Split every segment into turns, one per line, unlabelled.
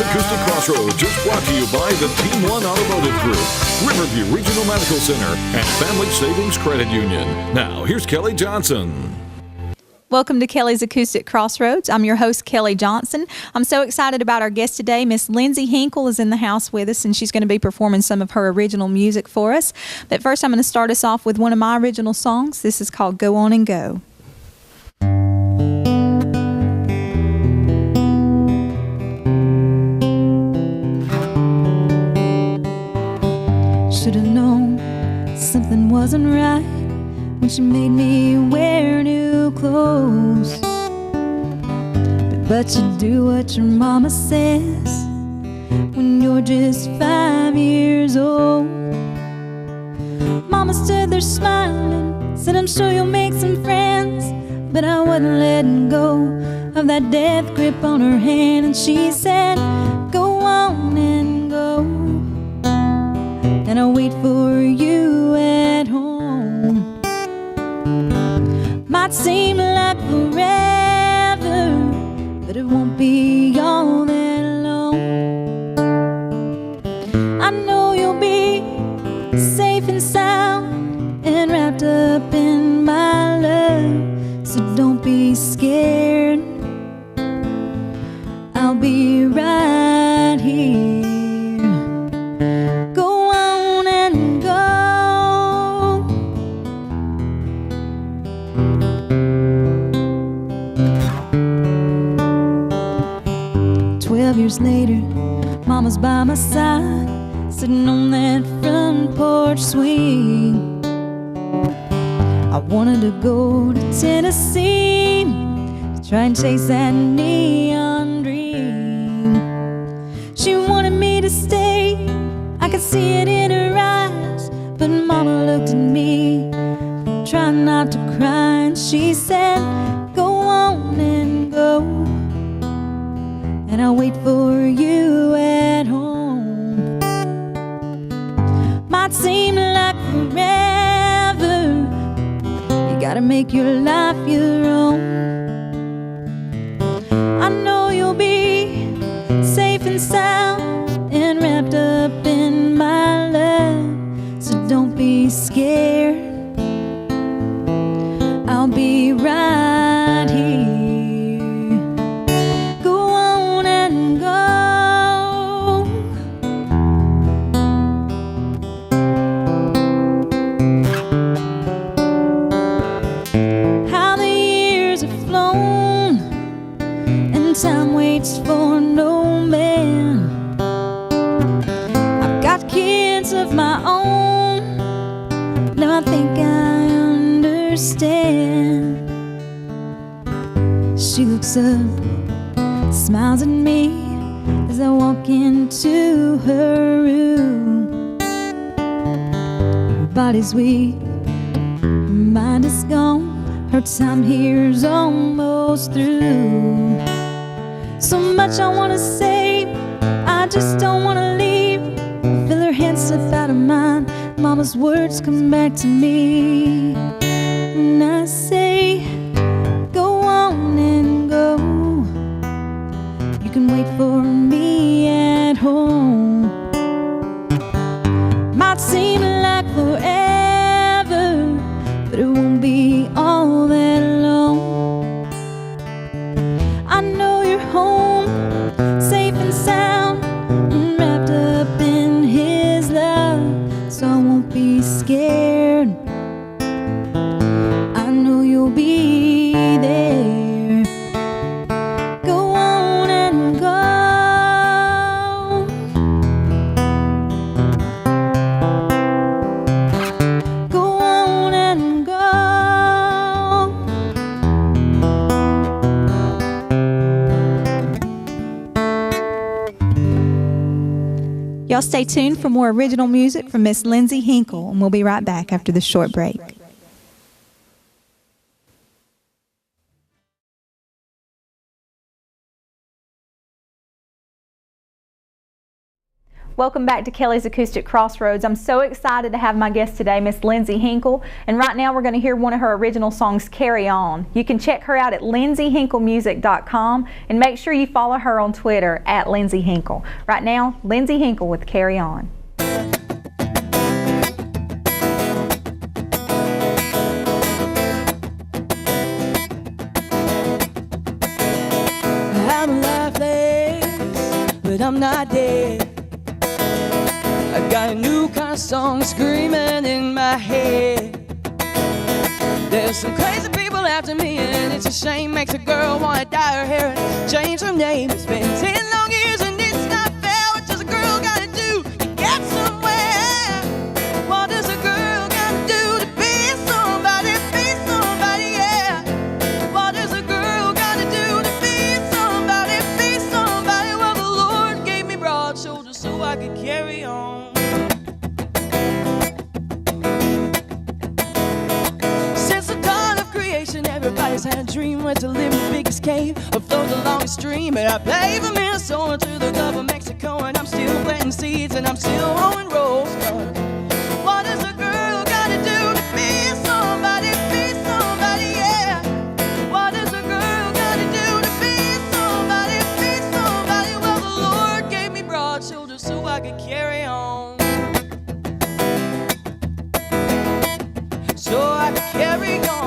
Acoustic Crossroads is brought to you by the Team One Automotive Group, Riverview Regional Medical Center, and Family Savings Credit Union. Now, here's Kelli Johnson.
Welcome to Kelli's Acoustic Crossroads. I'm your host, Kelli Johnson. I'm so excited about our guest today. Miss Lindsey Hinkle is in the house with us, and she's going to be performing some of her original music for us. But first, I'm going to start us off with one of my original songs. This is called Go On and Go. Should have known something wasn't right when she made me wear new clothes. But you do what your mama says when you're just 5 years old. Mama stood there smiling, said, I'm sure you'll make some friends. But I wasn't letting go of that death grip on her hand. And she said, go on and go, and I'll wait for you at home. Might seem like forever, but it won't be all that long. I know you'll be safe and sound and wrapped up in my love, so don't be scared. I'll be right here. Go on and go. 12 years later, Mama's by my side, sitting on that front porch swing. I wanted to go to Tennessee to try and chase that neon dream. She wanted me to stay, I could see it in her eyes. But Mama looked at me, trying not to cry, and she said, go on and go, and I'll wait for you at home. Might seem like forever, you gotta make your life your own. I know you'll be safe and sound and wrapped up in my love, so don't be scared. I'll be right here. Time waits for no man. I've got kids of my own, now I think I understand. She looks up, smiles at me as I walk into her room. Her body's weak, her mind is gone, her time here's almost through. So much I want to say, I just don't want to leave. I feel her hand slip out of mine, Mama's words come back to me, and I say, go on and go. You can wait for me at home. Might seem like forever, but it won't be all that long. I know you're home, safe and sound, and wrapped up in His love, so I won't be scared. I know you'll be there. Go on and go. Go on and go. Y'all stay tuned for more original music from Miss Lindsey Hinkle, and we'll be right back after this short break. Welcome back to Kelli's Acoustic Crossroads. I'm so excited to have my guest today, Miss Lindsey Hinkle. And right now we're going to hear one of her original songs, Carry On. You can check her out at lindseyhinklemusic.com and make sure you follow her on Twitter at Lindsey Hinkle. Right now, Lindsey Hinkle with Carry On.
I'm lifeless, but I'm not dead. I got a new kind of song screaming in my head. There's some crazy people after me, and it's a shame. Makes a girl wanna dye her hair and change her name. It's been 10 long years and it's not fair. What does a girl gotta do to get somewhere? What does a girl gotta do to be somebody, yeah? What does a girl gotta do to be somebody, Well, the Lord gave me broad shoulders so I could carry on. Everybody's had a dream where to live in the biggest cave or float the longest stream. And I pay from Minnesota to the Gulf of Mexico, and I'm still planting seeds and I'm still hoeing rows. What does a girl gotta do to be somebody, yeah? What does a girl gotta do to be somebody, Well, the Lord gave me broad shoulders so I could carry on. So I could carry on.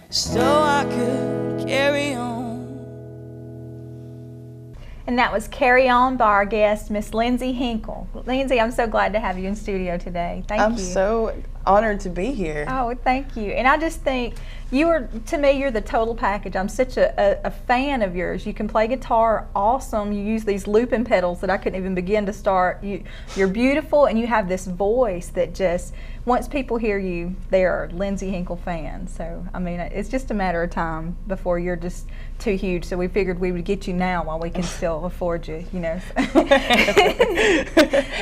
So I could carry on.
And that was Carry On by our guest, Miss Lindsey Hinkle. Lindsey, I'm so glad to have you in studio today. Thank you.
I'm so honored to be here.
Oh, thank you. And I just think to me, you're the total package. I'm such a fan of yours. You can play guitar awesome. You use these looping pedals that I couldn't even begin to start. You're beautiful, and you have this voice that just, once people hear you, they're Lindsey Hinkle fans. So, I mean, it's just a matter of time before you're just too huge. So we figured we would get you now while we can still afford you, you know.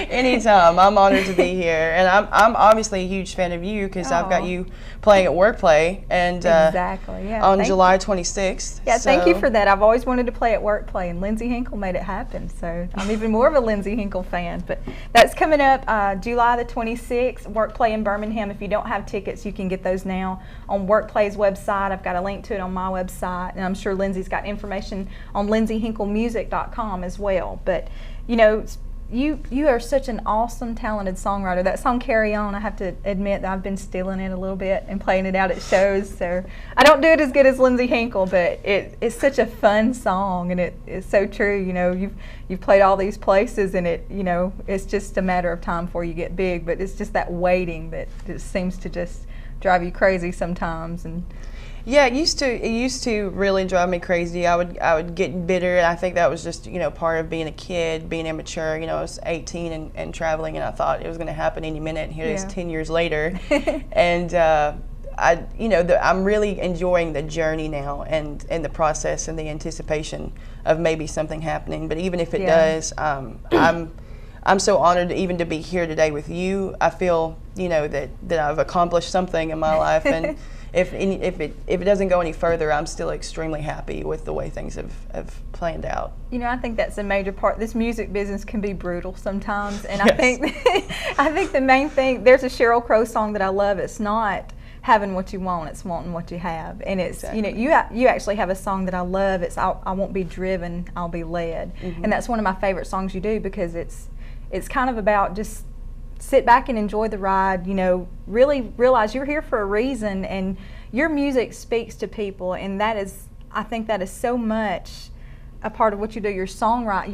Anytime. I'm honored to be here. And I'm obviously a huge fan of you because I've got you playing at Work Play. And
exactly, yeah.
On July 26th.
Yeah, thank you for that. I've always wanted to play at Work Play, and Lindsey Hinkle made it happen. So I'm even more of a Lindsey Hinkle fan. But that's coming up July the 26th, Work Play in Birmingham. If you don't have tickets, you can get those now on Work Play's website. I've got a link to it on my website, and I'm sure Lindsey's got information on lindseyhinklemusic.com as well. But you know, you are such an awesome, talented songwriter. That song Carry On, I have to admit that I've been stealing it a little bit and playing it out at shows. So I don't do it as good as Lindsey Hinkle, but it's such a fun song, and it's so true. You know, you've played all these places, and it's just a matter of time before you get big. But it's just that waiting that just seems to just drive you crazy sometimes. And
yeah, it used to really drive me crazy. I would get bitter, and I think that was just part of being a kid, being immature. I was 18 and traveling, and I thought it was going to happen any minute. And here it is 10 years later, and I'm really enjoying the journey now and the process and the anticipation of maybe something happening. But even if it does, I'm so honored even to be here today with you. I feel that I've accomplished something in my life, and if it doesn't go any further, I'm still extremely happy with the way things have planned out.
I think that's a major part. This music business can be brutal sometimes, and I think the main thing, there's a Sheryl Crow song that I love. It's not having what you want, it's wanting what you have. And it's you actually have a song that I love. It's I won't be driven, I'll be led. And that's one of my favorite songs you do, because it's kind of about just sit back and enjoy the ride, really realize you're here for a reason, and your music speaks to people, and I think that is so much a part of what you do. You're a songwriter,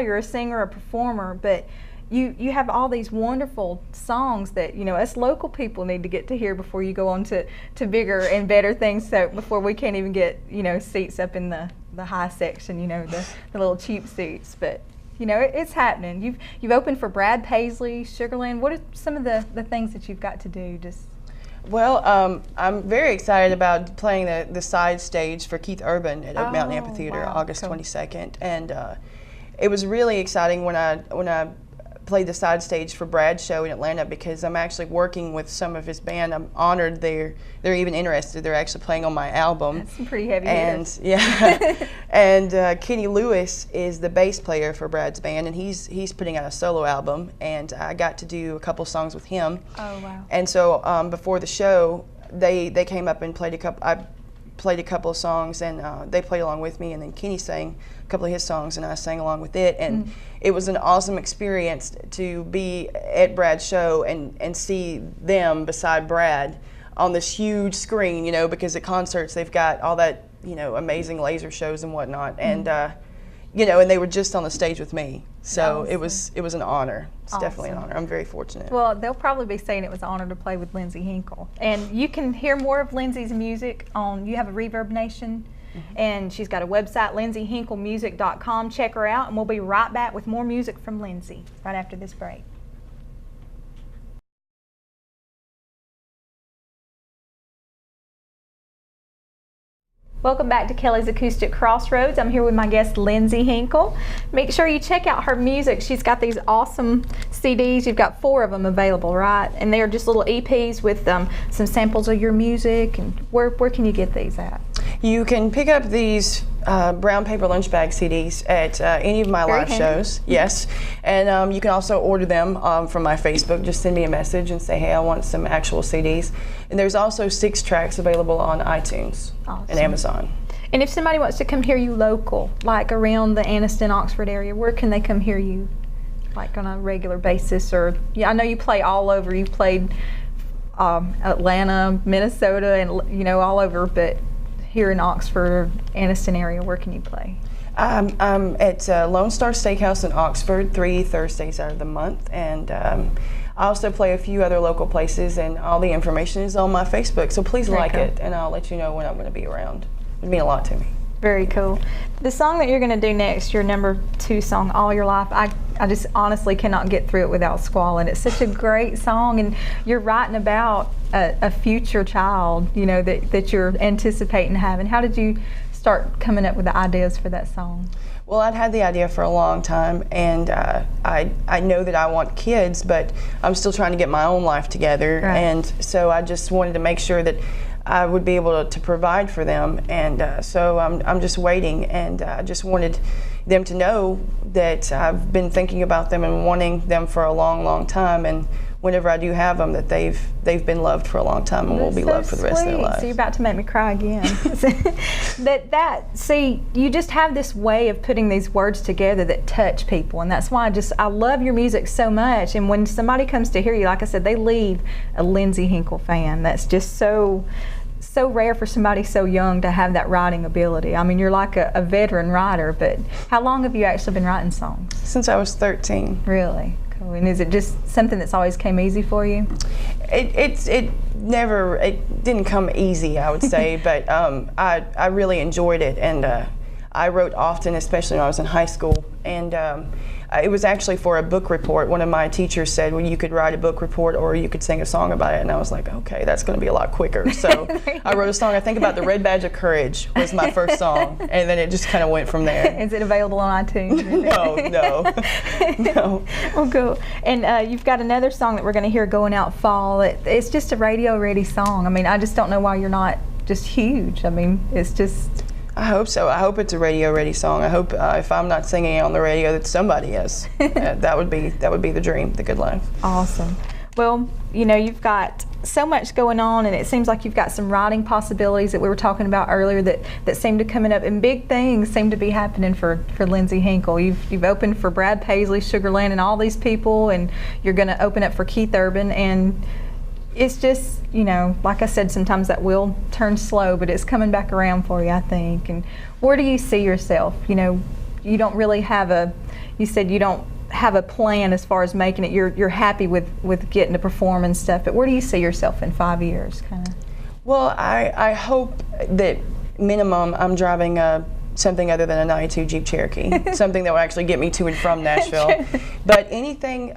you're a singer, a performer, but you have all these wonderful songs that, you know, us local people need to get to hear before you go on to bigger and better things, so before we can't even get, you know, seats up in the high section, you know, the little cheap seats. But, you know, it's happening. You've opened for Brad Paisley, Sugarland. What are some of the things that you've got to do?
Well, I'm very excited about playing the side stage for Keith Urban at Oak Mountain Amphitheater,
wow,
August
cool.
22nd, and it was really exciting when I played the side stage for Brad's show in Atlanta, because I'm actually working with some of his band. I'm honored they're even interested. They're actually playing on my album.
That's some pretty heavy
hitters.
Yeah.
And Kenny Lewis is the bass player for Brad's band, and he's putting out a solo album, and I got to do a couple songs with him.
Oh, wow.
And so before the show, they came up and played a couple. I played a couple of songs, and they played along with me, and then Kenny sang a couple of his songs, and I sang along with it, and it was an awesome experience to be at Brad's show and see them beside Brad on this huge screen, you know, because at concerts they've got all that, you know, amazing laser shows and whatnot, and you know, and they were just on the stage with me, so
awesome.
it was an honor. It's
Awesome.
definitely an honor. I'm very fortunate.
Well, they'll probably be saying it was an honor to play with Lindsey Hinkle. And you can hear more of Lindsey's music on, you have a Reverb Nation, and she's got a website, lindseyhinklemusic.com. Check her out, and we'll be right back with more music from Lindsey right after this break. Welcome back to Kelli's Acoustic Crossroads. I'm here with my guest, Lindsey Hinkle. Make sure you check out her music. She's got these awesome CDs. You've got 4 of them available, right? And they're just little EPs with some samples of your music. And where can you get these at?
You can pick up these brown paper lunch bag CDs at any of my live shows. Yes, and you can also order them from my Facebook. Just send me a message and say, hey, I want some actual CDs. And there's also 6 tracks available on iTunes and Amazon.
And if somebody wants to come hear you local, like around the Anniston, Oxford area, where can they come hear you, like on a regular basis? Or I know you play all over. You've played Atlanta, Minnesota, and, you know, all over, but here in Oxford or Anniston area, where can you play?
I'm at Lone Star Steakhouse in Oxford 3 Thursdays out of the month, and I also play a few other local places, and all the information is on my Facebook, so please like it, and I'll let you know when I'm going to be around. It would mean a lot to me.
Very cool. The song that you're going to do next, your number 2 song, All Your Life, I just honestly cannot get through it without squalling. It's such a great song, and you're writing about a future child, you know, that you're anticipating having. How did you start coming up with the ideas for that song?
Well, I'd had the idea for a long time, and I know that I want kids, but I'm still trying to get my own life together,
right.
And so I just wanted to make sure that I would be able to provide for them, and so I'm just waiting, and I just wanted them to know that I've been thinking about them and wanting them for a long, long time, and whenever I do have them, that they've been loved for a long time and will be loved for the rest of their lives.
So you're about to make me cry again. See, you just have this way of putting these words together that touch people, and that's why I love your music so much. And when somebody comes to hear you, like I said, they leave a Lindsey Hinkle fan. That's just so rare for somebody so young to have that writing ability. I mean, you're like a veteran writer, but how long have you actually been writing songs?
Since I was 13.
Really? Cool. And is it just something that's always came easy for you?
It didn't come easy, I would say, but I really enjoyed it, and I wrote often, especially when I was in high school, and it was actually for a book report. One of my teachers said, well, you could write a book report or you could sing a song about it, and I was like, okay, that's going to be a lot quicker. So I wrote a song, I think about the Red Badge of Courage was my first song, and then it just kind of went from there.
Is it available on iTunes?
No.
Well, cool. And you've got another song that we're going to hear, Going Out Fall. It's just a radio-ready song. I mean, I just don't know why you're not just huge. I mean, it's just...
I hope so. I hope it's a radio-ready song. I hope if I'm not singing it on the radio, that somebody is. That would be the dream, the good life.
Awesome. Well, you know, you've got so much going on, and it seems like you've got some writing possibilities that we were talking about earlier that seem to coming up, and big things seem to be happening for Lindsey Hinkle. You've opened for Brad Paisley, Sugarland, and all these people, and you're going to open up for Keith Urban, and it's just, you know, like I said, sometimes that wheel turns slow, but it's coming back around for you, I think. And where do you see yourself? You know, you don't really have you said you don't
have a plan as far as making it. You're happy with getting to perform and stuff, but where do you see yourself in 5 years, kind of?
Well, I hope that minimum I'm driving something other than a 92 Jeep Cherokee, something that will actually get me to and from Nashville. But anything,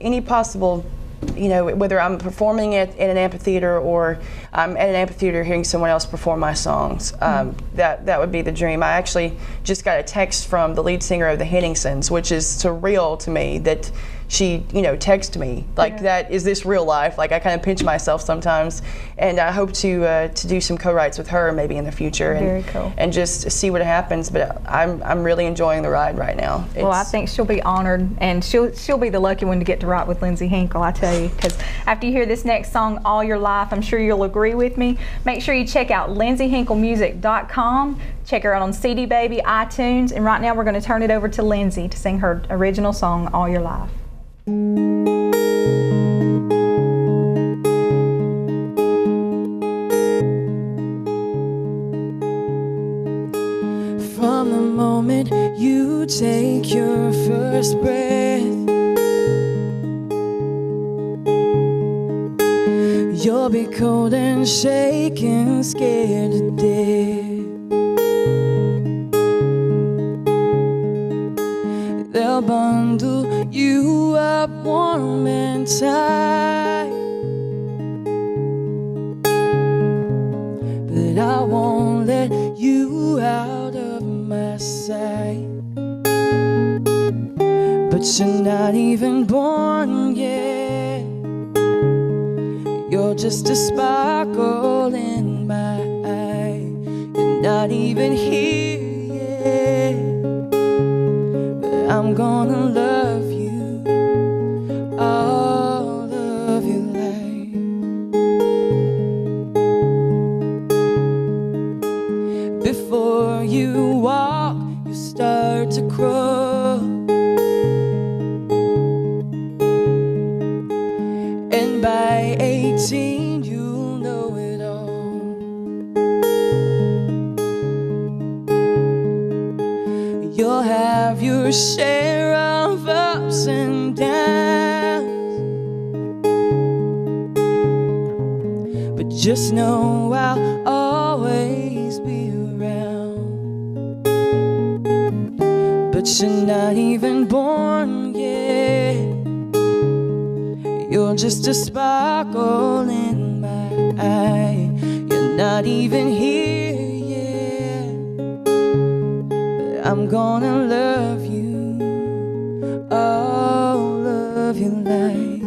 any possible, you know, whether I'm performing at an amphitheater or I'm at an amphitheater hearing someone else perform my songs, that would be the dream. I actually just got a text from the lead singer of the Henningsons, which is surreal to me that she, you know, texted me like that. Is this real life? Like, I kind of pinch myself sometimes, and I hope to do some co-writes with her maybe in the future, and
Very cool.
and just see what happens. But I'm really enjoying the ride right now.
Well, I think she'll be honored, and she'll be the lucky one to get to write with Lindsey Hinkle, I tell you, because after you hear this next song, All Your Life, I'm sure you'll agree with me. Make sure you check out lindseyhinklemusic.com. Check her out on CD Baby, iTunes, and right now we're going to turn it over to Lindsey to sing her original song, All Your Life.
From the moment you take your first breath, you'll be cold and shaking, scared to death. They'll bundle you up warm and tight, but I won't let you out of my sight. But you're not even born yet, you're just a sparkle in my eye. You're not even here yet, but I'm gonna love you all of your life. Before you walk, you start to crawl, and by 18 you'll know it all. You'll have your share of ups and downs, but just know I'll always be around. But you're not even born yet, you're just a sparkle in my eye. You're not even here yet, but I'm gonna love you all of your life.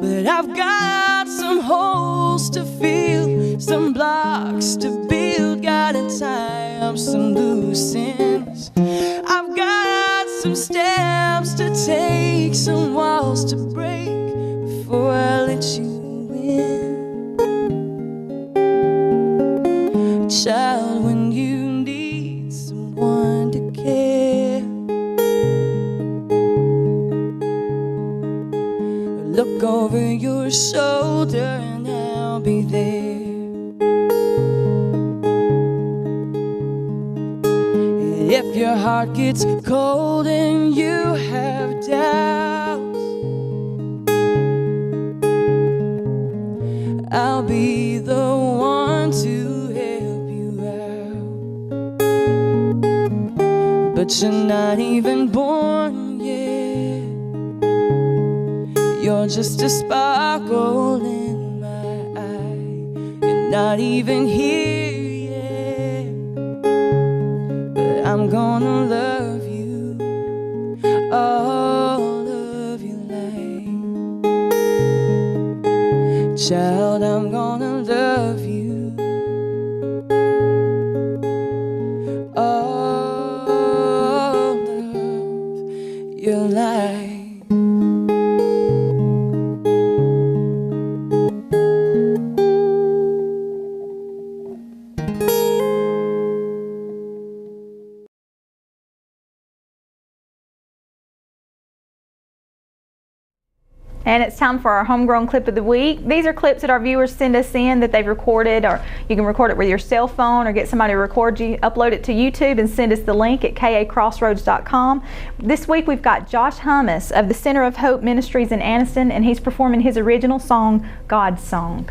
But I've got some holes to fill, some blocks to build, gotta tie up some loose ends. I've got some steps to take, some walls to break before I let you in. Child, when you need someone to care, look over your shoulder and I'll be there. And if your heart gets cold and you have doubts, I'll be the one to help you out. But you're not even born yet, you're just a sparkle in my eye. You're not even here yet, but I'm gonna love you all of your life. Child, I'm gonna love you all of your life.
And it's time for our homegrown clip of the week. These are clips that our viewers send us in that they've recorded, or you can record it with your cell phone or get somebody to record you, upload it to YouTube and send us the link at kacrossroads.com. This week we've got Josh Hummus of the Center of Hope Ministries in Anniston, and he's performing his original song, God's Song.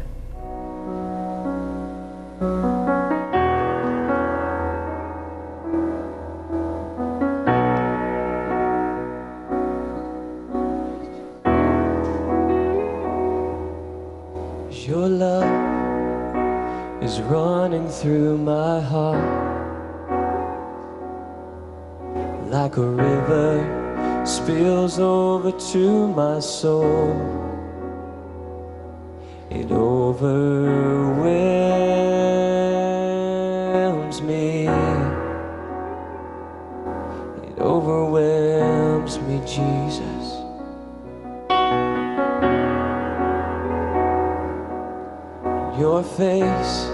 Your love is running through my heart like a river spills over to my soul. It overwhelms me. It overwhelms me, Jesus. Your face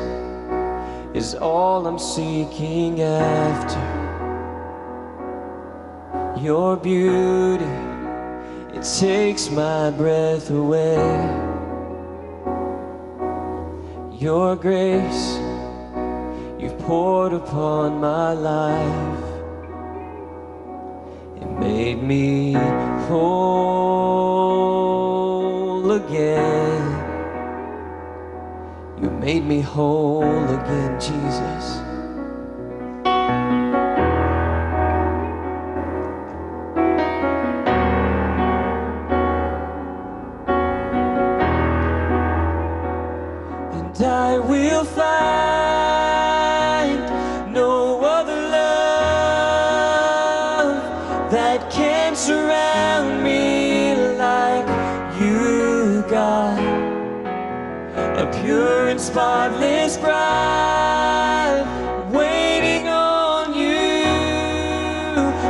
is all I'm seeking after. Your beauty, it takes my breath away. Your grace, you've poured upon my life. It made me whole again. You made me whole again, Jesus. And I will find no other love that can surround me like you, God. A pure and spotless bride waiting on you.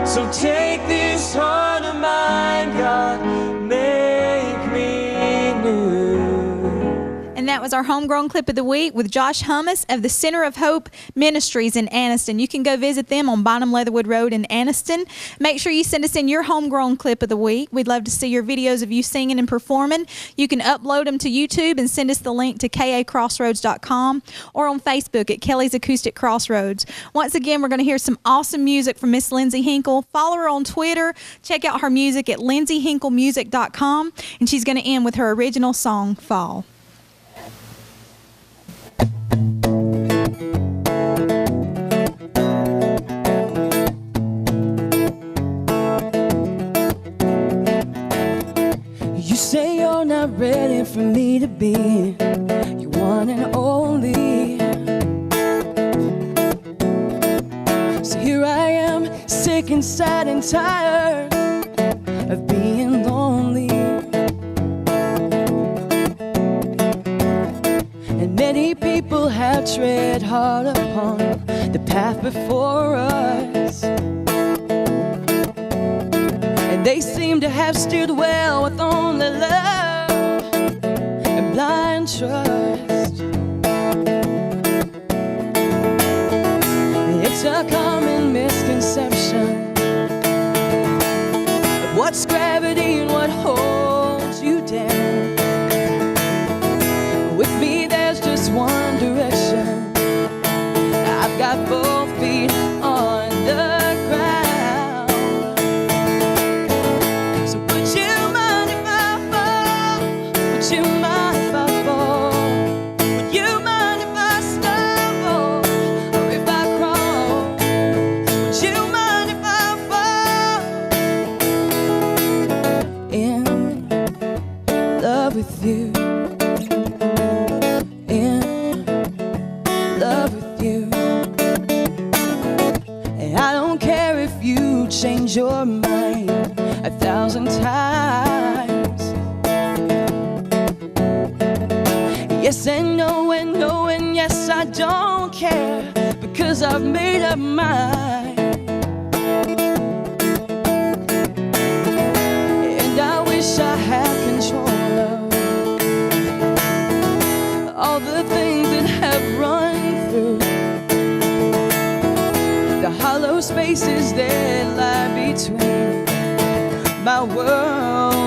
So take this heart of mine, God, make me new.
And that was our homegrown clip of the week with Josh Hummus of the Center of Hope Ministries in Anniston. You can go visit them on Bynum Leatherwood Road in Anniston. Make sure you send us in your homegrown clip of the week. We'd love to see your videos of you singing and performing. You can upload them to YouTube and send us the link to kacrossroads.com or on Facebook at Kelli's Acoustic Crossroads. Once again, we're going to hear some awesome music from Miss Lindsey Hinkle. Follow her on Twitter. Check out her music at lindseyhinklemusic.com. And she's going to end with her original song, Fall.
You say you're not ready for me to be your one and only. So here I am, sick and sad and tired of being lonely. And many people have tread hard upon the path before us. And they seem to have steered well with only love and blind trust. It's a common misconception of what's gravity and what holds you down. With me there's just one direction. I've got both feet on the ground. Would you mind if I fall? Would you mind if I stumble? Or if I crawl? Would you mind if I fall? In love with you. In love with you. And I don't care if you change your mind 1,000 times. Yes and no and no and yes, I don't care, because I've made up mine. And I wish I had control of all the things that have run through the hollow spaces that lie between my world